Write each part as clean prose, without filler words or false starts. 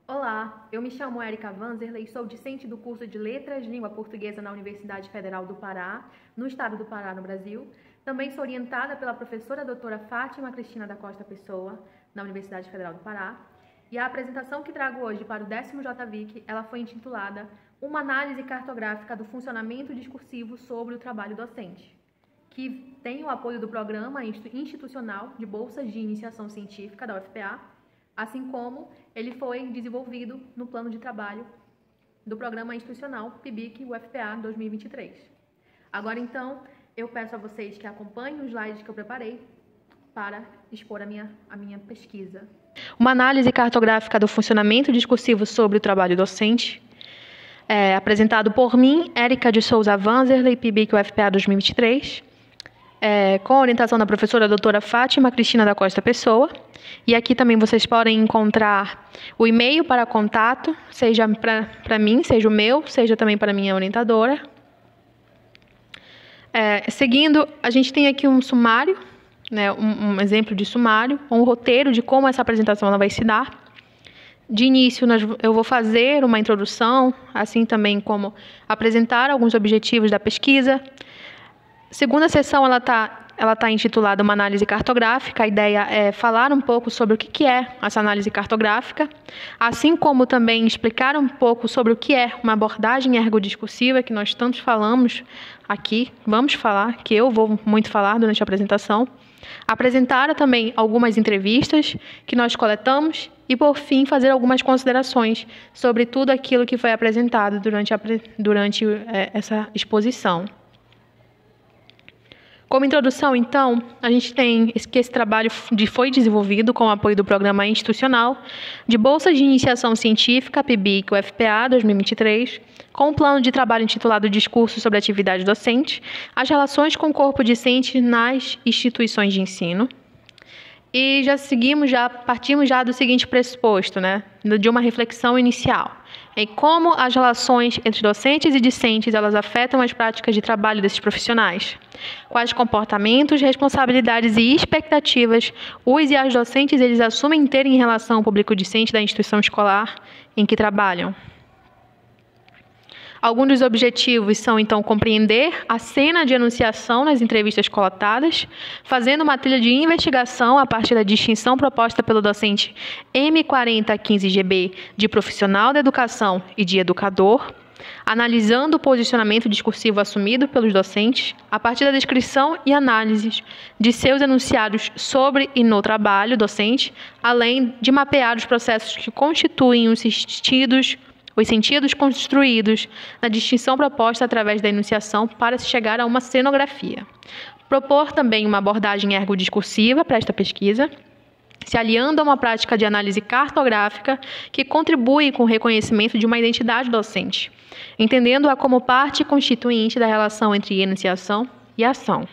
Olá, eu me chamo Érica Vanzerley, sou discente do curso de Letras Língua Portuguesa na Universidade Federal do Pará, no estado do Pará, no Brasil. Também sou orientada pela professora doutora Fátima Cristina da Costa Pessoa, na Universidade Federal do Pará. E a apresentação que trago hoje para o 10º JVIC, ela foi intitulada Uma análise cartográfica do funcionamento discursivo sobre o trabalho docente, que tem o apoio do Programa Institucional de Bolsas de Iniciação Científica da UFPA, assim como ele foi desenvolvido no plano de trabalho do Programa Institucional PIBIC UFPA 2023. Agora, então, eu peço a vocês que acompanhem os slides que eu preparei para expor a minha pesquisa. Uma análise cartográfica do funcionamento discursivo sobre o trabalho docente, apresentado por mim, Érica de Souza Vanzerley, PIBIC UFPA 2023, com a orientação da professora doutora Fátima Cristina da Costa Pessoa. E aqui também vocês podem encontrar o e-mail para contato, seja para mim, seja o meu, seja também para a minha orientadora. Seguindo, a gente tem aqui um sumário, né, um exemplo de sumário, um roteiro de como essa apresentação ela vai se dar. De início, eu vou fazer uma introdução, assim também como apresentar alguns objetivos da pesquisa. Segunda sessão, ela tá intitulada Uma análise cartográfica. A ideia é falar um pouco sobre o que é essa análise cartográfica, assim como também explicar um pouco sobre o que é uma abordagem ergodiscursiva, que nós tanto falamos aqui, que eu vou muito falar durante a apresentação. Apresentar também algumas entrevistas que nós coletamos e, por fim, fazer algumas considerações sobre tudo aquilo que foi apresentado durante essa exposição. Como introdução, então, a gente tem que esse trabalho foi desenvolvido com o apoio do Programa Institucional de Bolsas de Iniciação Científica, PIBIC UFPA 2023, com um plano de trabalho intitulado Discurso sobre a Atividade Docente, as relações com o corpo discente nas instituições de ensino. E partimos do seguinte pressuposto, né, de uma reflexão inicial, em como as relações entre docentes e discentes elas afetam as práticas de trabalho desses profissionais, quais comportamentos, responsabilidades e expectativas os e as docentes eles assumem ter em relação ao público discente da instituição escolar em que trabalham. Alguns dos objetivos são, então, compreender a cena de enunciação nas entrevistas coletadas, fazendo uma trilha de investigação a partir da distinção proposta pelo docente M4015GB de profissional da educação e de educador, analisando o posicionamento discursivo assumido pelos docentes a partir da descrição e análises de seus enunciados sobre e no trabalho docente, além de mapear os processos que constituem os sentidos construídos na distinção proposta através da enunciação para se chegar a uma cenografia. Propor também uma abordagem ergodiscursiva para esta pesquisa, se aliando a uma prática de análise cartográfica que contribui com o reconhecimento de uma identidade docente, entendendo-a como parte constituinte da relação entre enunciação e ação.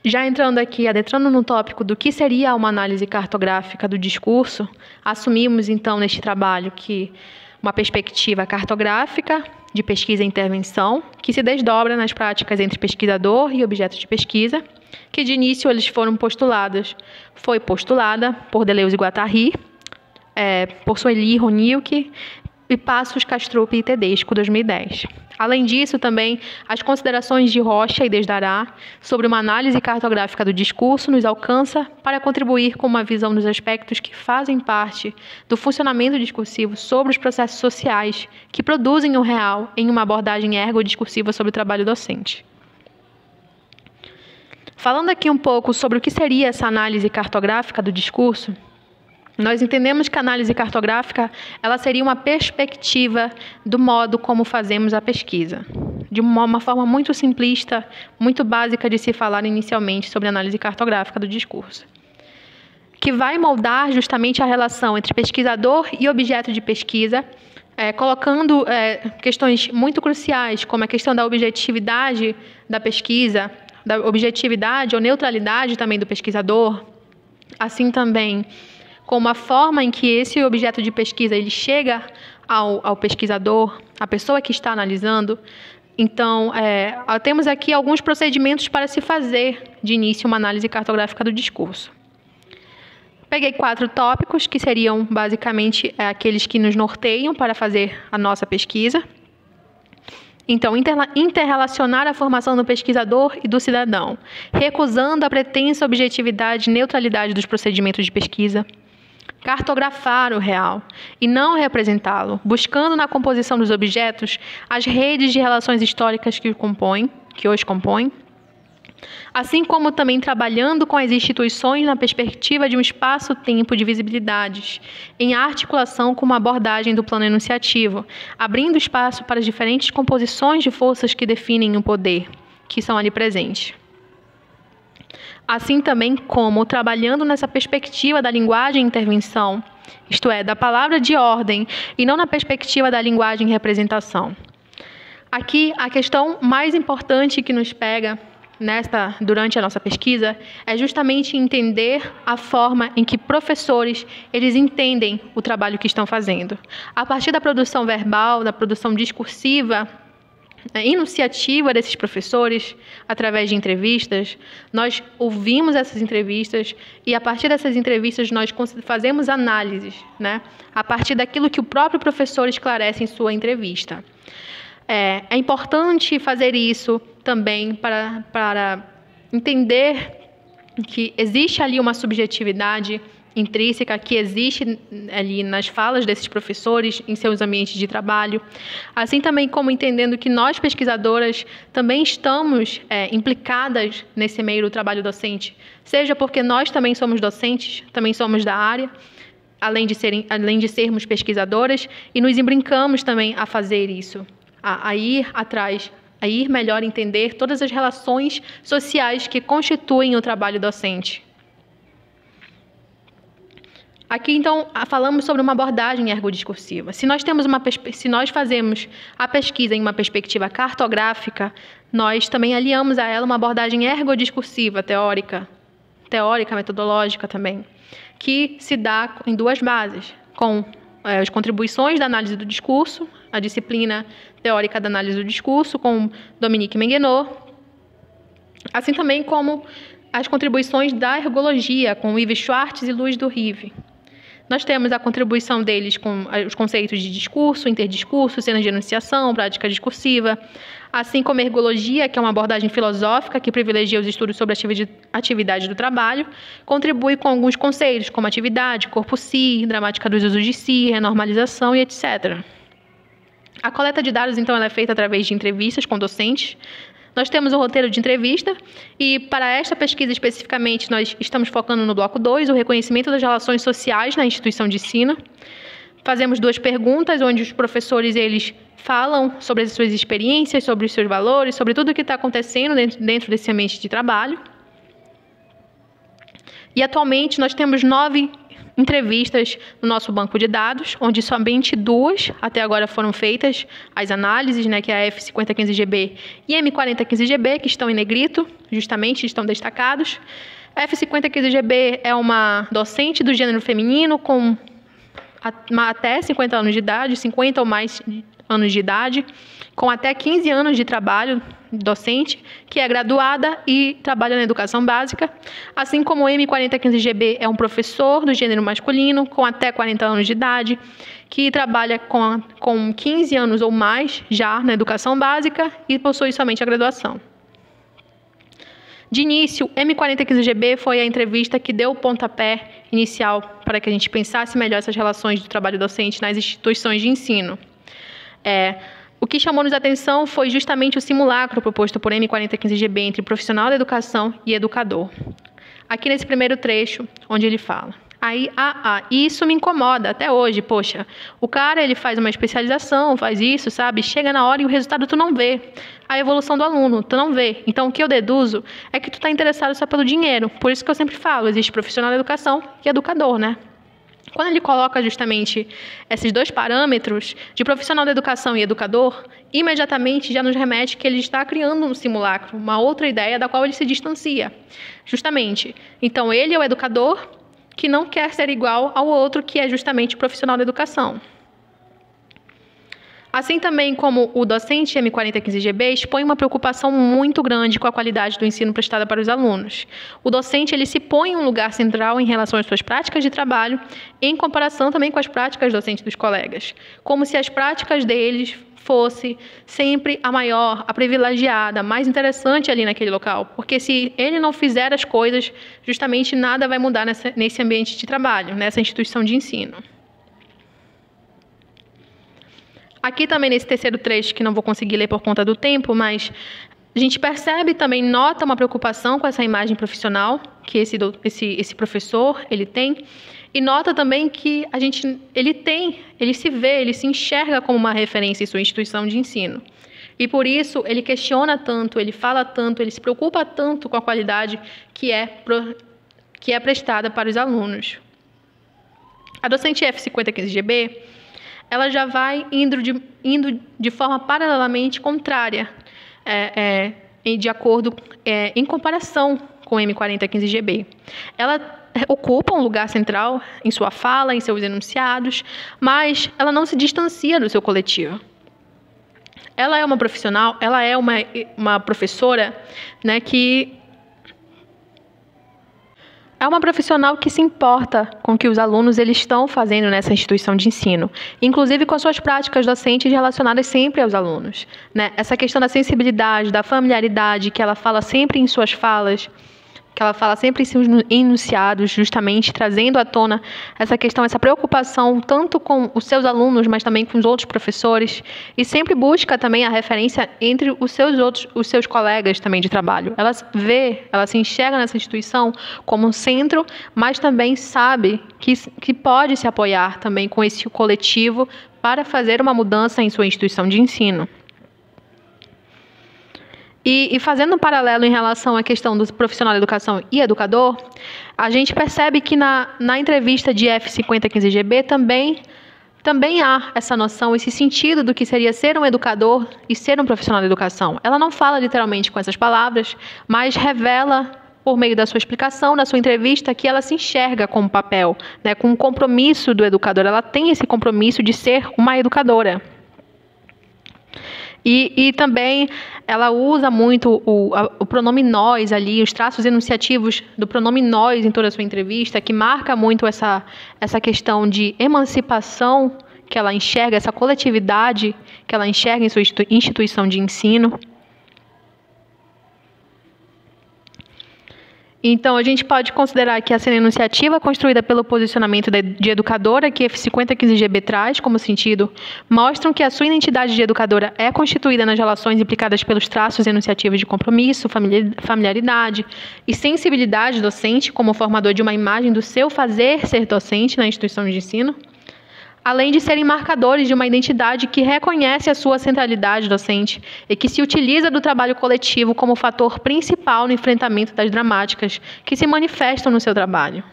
Já entrando aqui, adentrando no tópico do que seria uma análise cartográfica do discurso, assumimos, então, neste trabalho que uma perspectiva cartográfica de pesquisa e intervenção, que se desdobra nas práticas entre pesquisador e objeto de pesquisa, que de início foi postulada por Deleuze e Guattari, por Sueli Ronilke e Passos Castrup e Tedesco, 2010. Além disso, também, as considerações de Rocha e Desdará sobre uma análise cartográfica do discurso nos alcança para contribuir com uma visão dos aspectos que fazem parte do funcionamento discursivo sobre os processos sociais que produzem o real em uma abordagem ergodiscursiva sobre o trabalho docente. Falando aqui um pouco sobre o que seria essa análise cartográfica do discurso, nós entendemos que a análise cartográfica ela seria uma perspectiva do modo como fazemos a pesquisa, de uma forma muito simplista, muito básica de se falar inicialmente sobre a análise cartográfica do discurso, que vai moldar justamente a relação entre pesquisador e objeto de pesquisa, colocando questões muito cruciais, como a questão da objetividade da pesquisa, da objetividade ou neutralidade também do pesquisador, assim também como a forma em que esse objeto de pesquisa ele chega ao pesquisador, a pessoa que está analisando. Então, temos aqui alguns procedimentos para se fazer de início uma análise cartográfica do discurso. Peguei 4 tópicos, que seriam basicamente aqueles que nos norteiam para fazer a nossa pesquisa. Então, interrelacionar a formação do pesquisador e do cidadão, recusando a pretensa objetividade e neutralidade dos procedimentos de pesquisa. Cartografar o real e não representá-lo, buscando na composição dos objetos as redes de relações históricas que os compõem, assim como também trabalhando com as instituições na perspectiva de um espaço-tempo de visibilidades, em articulação com uma abordagem do plano enunciativo, abrindo espaço para as diferentes composições de forças que definem o poder, que são ali presentes. Assim também como trabalhando nessa perspectiva da linguagem intervenção, isto é, da palavra de ordem, e não na perspectiva da linguagem representação. Aqui, a questão mais importante que nos pega durante a nossa pesquisa é justamente entender a forma em que professores eles entendem o trabalho que estão fazendo. A partir da produção verbal, da produção discursiva, enunciativa desses professores, através de entrevistas, nós ouvimos essas entrevistas e, a partir dessas entrevistas, nós fazemos análises, a partir daquilo que o próprio professor esclarece em sua entrevista. É importante fazer isso também para entender que existe ali uma subjetividade intrínseca que existe ali nas falas desses professores em seus ambientes de trabalho, assim também como entendendo que nós, pesquisadoras, também estamos implicadas nesse meio do trabalho docente, seja porque nós também somos docentes, também somos da área, além de sermos pesquisadoras, e nos imbrincamos também a fazer isso, a ir atrás, a ir melhor entender todas as relações sociais que constituem o trabalho docente. Aqui, então, falamos sobre uma abordagem ergodiscursiva. Se nós fazemos a pesquisa em uma perspectiva cartográfica, nós também aliamos a ela uma abordagem ergodiscursiva, teórica, metodológica também, que se dá em 2 bases, com as contribuições da análise do discurso, a disciplina teórica da análise do discurso, com Dominique Menguenot, assim também como as contribuições da ergologia, com Yves Schwartz e Luiz do Rive. Nós temos a contribuição deles com os conceitos de discurso, interdiscurso, cenas de enunciação, prática discursiva, assim como a ergologia, que é uma abordagem filosófica que privilegia os estudos sobre a atividade do trabalho, contribui com alguns conceitos, como atividade, corpo si, gramática dos usos de si, renormalização e etc. A coleta de dados, então, ela é feita através de entrevistas com docentes. Nós temos um roteiro de entrevista e, para esta pesquisa especificamente, nós estamos focando no bloco 2, o reconhecimento das relações sociais na instituição de ensino. Fazemos 2 perguntas, onde os professores eles falam sobre as suas experiências, sobre os seus valores, sobre tudo o que está acontecendo dentro desse ambiente de trabalho. E, atualmente, nós temos 9 entrevistas no nosso banco de dados, onde somente 2 até agora foram feitas as análises, que é a F5015GB e M4015GB, que estão em negrito, justamente estão destacados. A F5015GB é uma docente do gênero feminino com até 50 anos de idade, 50 ou mais anos de idade, com até 15 anos de trabalho docente, que é graduada e trabalha na educação básica, assim como o M4015GB é um professor do gênero masculino, com até 40 anos de idade, que trabalha com 15 anos ou mais já na educação básica e possui somente a graduação. De início, M4015GB foi a entrevista que deu o pontapé inicial para que a gente pensasse melhor essas relações do trabalho docente nas instituições de ensino. O que chamou-nos a atenção foi justamente o simulacro proposto por M4015GB entre profissional da educação e educador. Aqui nesse primeiro trecho, onde ele fala: e isso me incomoda até hoje, poxa, o cara ele faz uma especialização, faz isso, sabe? Chega na hora e o resultado tu não vê. A evolução do aluno, tu não vê. Então, o que eu deduzo é que tu está interessado só pelo dinheiro. Por isso que eu sempre falo, existe profissional da educação e educador, Quando ele coloca justamente esses 2 parâmetros de profissional da educação e educador, imediatamente já nos remete que ele está criando um simulacro, uma outra ideia da qual ele se distancia. Justamente, então ele é o educador que não quer ser igual ao outro que é justamente o profissional da educação. Assim também como o docente M4015GB expõe uma preocupação muito grande com a qualidade do ensino prestado para os alunos. O docente ele se põe em um lugar central em relação às suas práticas de trabalho, em comparação também com as práticas docentes dos colegas, como se as práticas deles fosse sempre a maior, a privilegiada, a mais interessante ali naquele local, porque se ele não fizer as coisas, justamente nada vai mudar nesse ambiente de trabalho, nessa instituição de ensino. Aqui também nesse terceiro trecho, que não vou conseguir ler por conta do tempo, mas a gente percebe também, nota uma preocupação com essa imagem profissional que esse professor ele tem, e nota também que ele se vê, ele se enxerga como uma referência em sua instituição de ensino. E por isso ele questiona tanto, ele fala tanto, ele se preocupa tanto com a qualidade que é prestada para os alunos. A docente F5015GB, ela já vai indo de forma paralelamente contrária, de acordo, em comparação com o M4015GB. Ela ocupa um lugar central em sua fala, em seus enunciados, mas ela não se distancia do seu coletivo. Ela é uma profissional, ela é uma professora, né, que é uma profissional que se importa com o que os alunos eles estão fazendo nessa instituição de ensino, inclusive com as suas práticas docentes relacionadas sempre aos alunos, né? Essa questão da sensibilidade, da familiaridade, que ela fala sempre em suas falas, que ela fala sempre em seus enunciados, justamente trazendo à tona essa questão, essa preocupação tanto com os seus alunos, mas também com os outros professores, e sempre busca também a referência entre os seus colegas também de trabalho. Ela se enxerga nessa instituição como um centro, mas também sabe que pode se apoiar também com esse coletivo para fazer uma mudança em sua instituição de ensino. E fazendo um paralelo em relação à questão do profissional de educação e educador, a gente percebe que na entrevista de F5015GB também há essa noção, esse sentido do que seria ser um educador e ser um profissional de educação. Ela não fala literalmente com essas palavras, mas revela, por meio da sua explicação, da sua entrevista, que ela se enxerga como papel, né, com o compromisso do educador. Ela tem esse compromisso de ser uma educadora. E também ela usa muito o pronome nós ali, os traços enunciativos do pronome nós em toda a sua entrevista, que marca muito essa questão de emancipação que ela enxerga, essa coletividade que ela enxerga em sua instituição de ensino. Então, a gente pode considerar que a cena enunciativa construída pelo posicionamento de educadora que F5015GB traz como sentido mostram que a sua identidade de educadora é constituída nas relações implicadas pelos traços enunciativos de compromisso, familiaridade e sensibilidade docente como formador de uma imagem do seu fazer ser docente na instituição de ensino, além de serem marcadores de uma identidade que reconhece a sua centralidade docente e que se utiliza do trabalho coletivo como fator principal no enfrentamento das dramáticas que se manifestam no seu trabalho.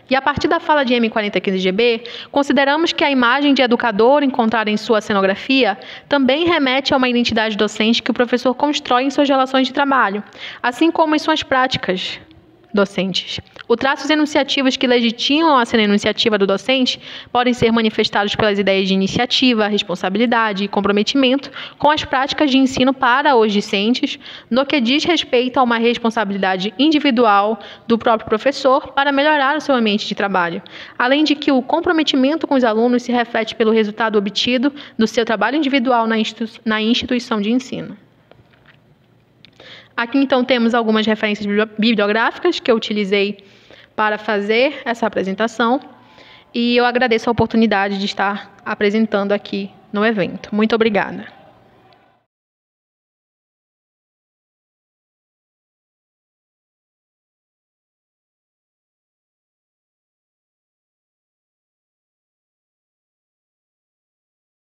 E a partir da fala de M4015GB, consideramos que a imagem de educador encontrada em sua cenografia também remete a uma identidade docente que o professor constrói em suas relações de trabalho, assim como em suas práticas docentes. Os traços enunciativos que legitimam a cena enunciativa do docente podem ser manifestados pelas ideias de iniciativa, responsabilidade e comprometimento com as práticas de ensino para os discentes, no que diz respeito a uma responsabilidade individual do próprio professor para melhorar o seu ambiente de trabalho, além de que o comprometimento com os alunos se reflete pelo resultado obtido do seu trabalho individual na instituição de ensino. Aqui, então, temos algumas referências bibliográficas que eu utilizei para fazer essa apresentação e eu agradeço a oportunidade de estar apresentando aqui no evento. Muito obrigada.